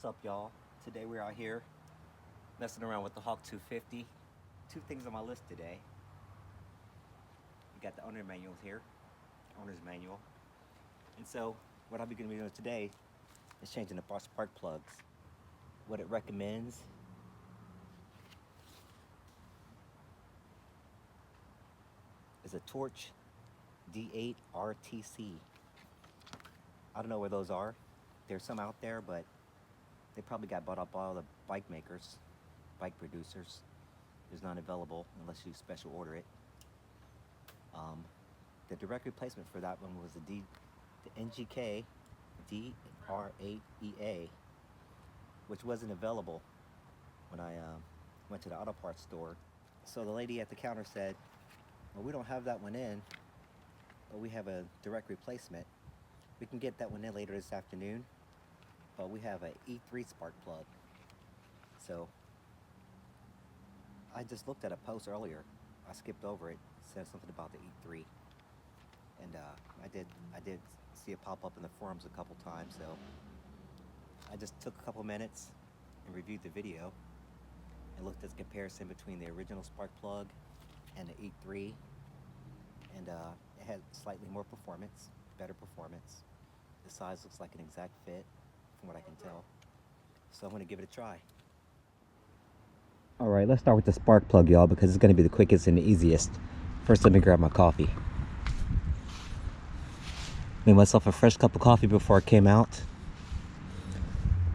What's up, y'all? Today we're out here messing around with the Hawk 250. Two things on my list today. We got the owner manual here, owner's manual. And so what I'll be going to be doing today is changing the spark plugs. What it recommends is a Torch D8 RTC. I don't know where those are. There's some out there, but they probably got bought up by all the bike makers, bike producers. There's none available unless you special order it. The direct replacement for that one was the NGK DR8EA, which wasn't available when I went to the auto parts store. So the lady at the counter said, well, we don't have that one in, but we have a direct replacement. We can get that one in later this afternoon, but we have an E3 spark plug. So I just looked at a post earlier. I skipped over it. It said something about the E3, and I did see it pop up in the forums a couple times. So I just took a couple minutes and reviewed the video and looked at the comparison between the original spark plug and the E3, and it had slightly more performance, better performance. The size looks like an exact fit from what I can tell. So I'm going to give it a try. Alright, let's start with the spark plug, y'all, because it's going to be the quickest and the easiest. First, let me grab my coffee. Made myself a fresh cup of coffee before I came out,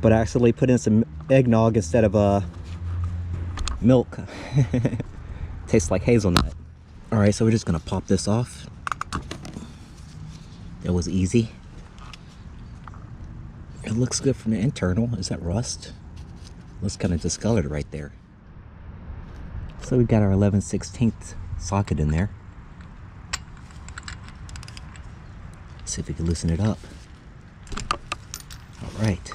but I actually put in some eggnog instead of milk. Tastes like hazelnut. Alright, so we're just going to pop this off. That was easy. It looks good from the internal. Is that rust? Looks kind of discolored right there. So we've got our 11/16 socket in there. See if we can loosen it up. All right.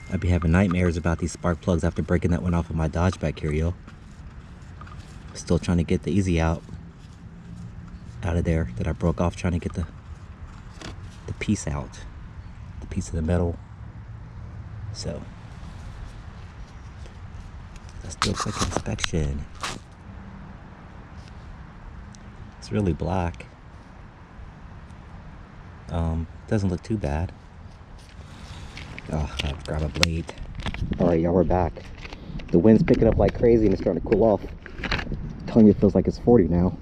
I'd be having nightmares about these spark plugs after breaking that one off of my Dodge back here, yo. Still trying to get the easy out of there that I broke off, trying to get the piece out, the piece of the metal. So let's do a quick inspection. It's really black. Doesn't look too bad. Oh, I'll grab a blade. Alright, y'all, we're back. The wind's picking up like crazy and it's starting to cool off. I'm telling you, it feels like it's 40 now.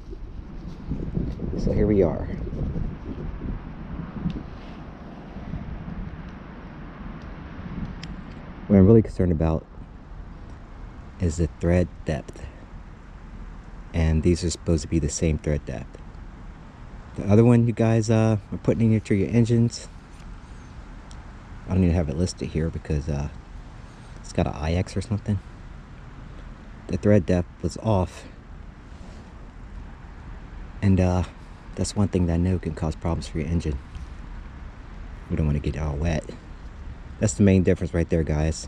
So here we are. What I'm really concerned about is the thread depth. And these are supposed to be the same thread depth. The other one you guys are putting into your engines, I don't even have it listed here because it's got an IX or something. The thread depth was off. And that's one thing that I know can cause problems for your engine. We don't want to get it all wet. That's the main difference right there, guys.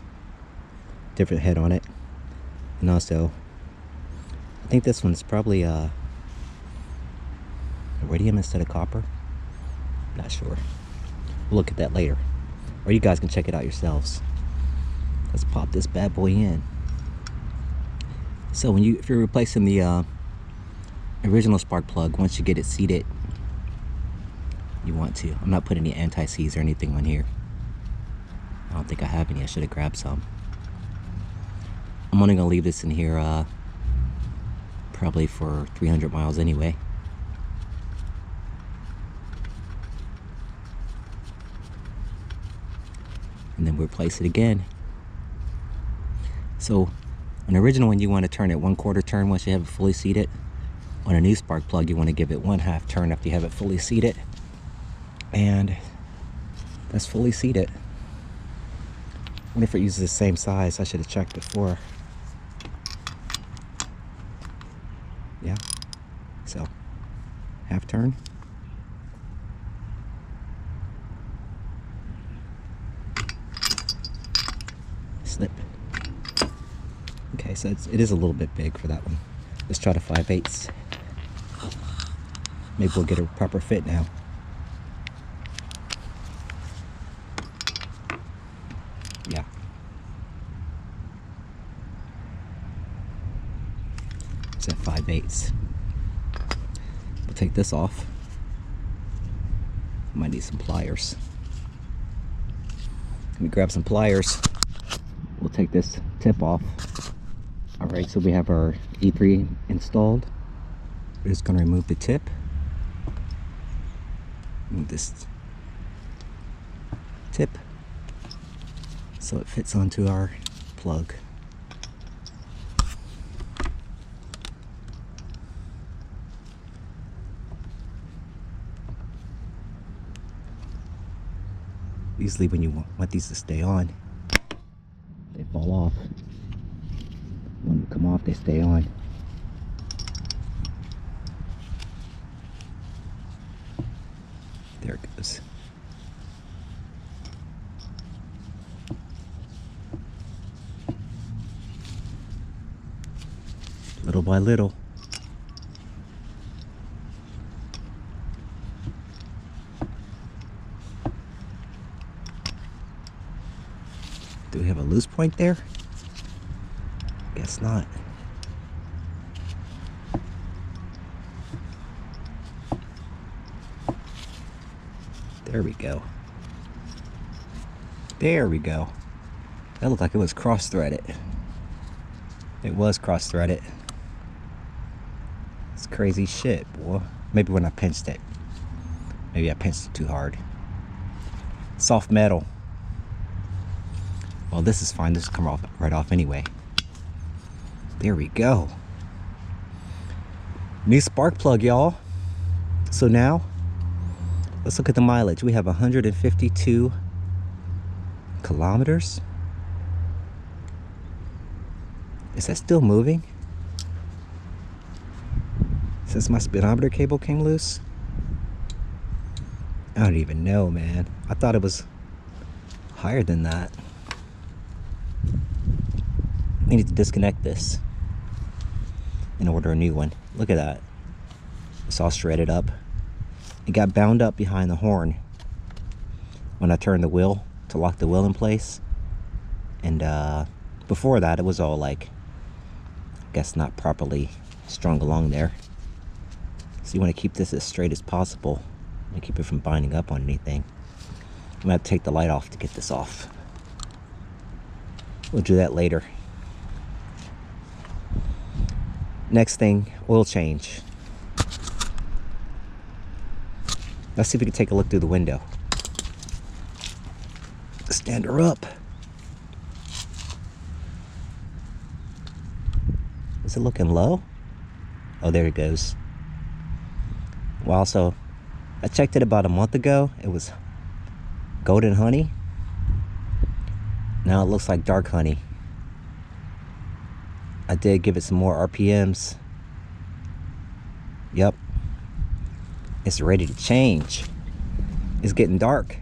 Different head on it. And also, I think this one's probably iridium instead of copper. Not sure. We'll look at that later. Or you guys can check it out yourselves. Let's pop this bad boy in. So if you're replacing the original spark plug, once you get it seated, you want to. I'm not putting any anti-seize or anything on here. I don't think I have any. I should have grabbed some. I'm only gonna leave this in here probably for 300 miles anyway. And then we'll replace it again. So an original one, you want to turn it 1/4 turn once you have it fully seated. On a new spark plug, you want to give it 1/2 turn after you have it fully seated. And that's fully seated. I wonder if it uses the same size. I should have checked before. Yeah. So, 1/2 turn. Slip. Okay, so it is a little bit big for that one. Let's try the 5/8. Maybe we'll get a proper fit now. It's at 5/8. We'll take this off. Might need some pliers. Let me grab some pliers. We'll take this tip off. Alright, so we have our E3 installed. We're just going to remove the tip. Move this tip so it fits onto our plug. Usually when you want these to stay on, they fall off. When they come off, they stay on. There it goes. Little by little. Do we have a loose point there? Guess not. There we go. There we go. That looked like it was cross-threaded. It was cross-threaded. It's crazy shit, boy. Maybe when I pinched it. Maybe I pinched it too hard. Soft metal. Well, this is fine. This will come off right off anyway. There we go. New spark plug, y'all. So now, let's look at the mileage. We have 152 kilometers. Is that still moving? Since my speedometer cable came loose? I don't even know, man. I thought it was higher than that. I need to disconnect this and order a new one. Look at that. It's all shredded up. It got bound up behind the horn when I turned the wheel to lock the wheel in place. And before that, it was all like, I guess not properly strung along there. So you want to keep this as straight as possible and keep it from binding up on anything. I'm gonna have to take the light off to get this off. We'll do that later. Next thing, oil change. Let's see if we can take a look through the window. Stand her up. Is it looking low? Oh, there it goes. Well, so I checked it about a month ago. It was golden honey. Now it looks like dark honey. I did give it some more RPMs. Yep. It's ready to change. It's getting dark.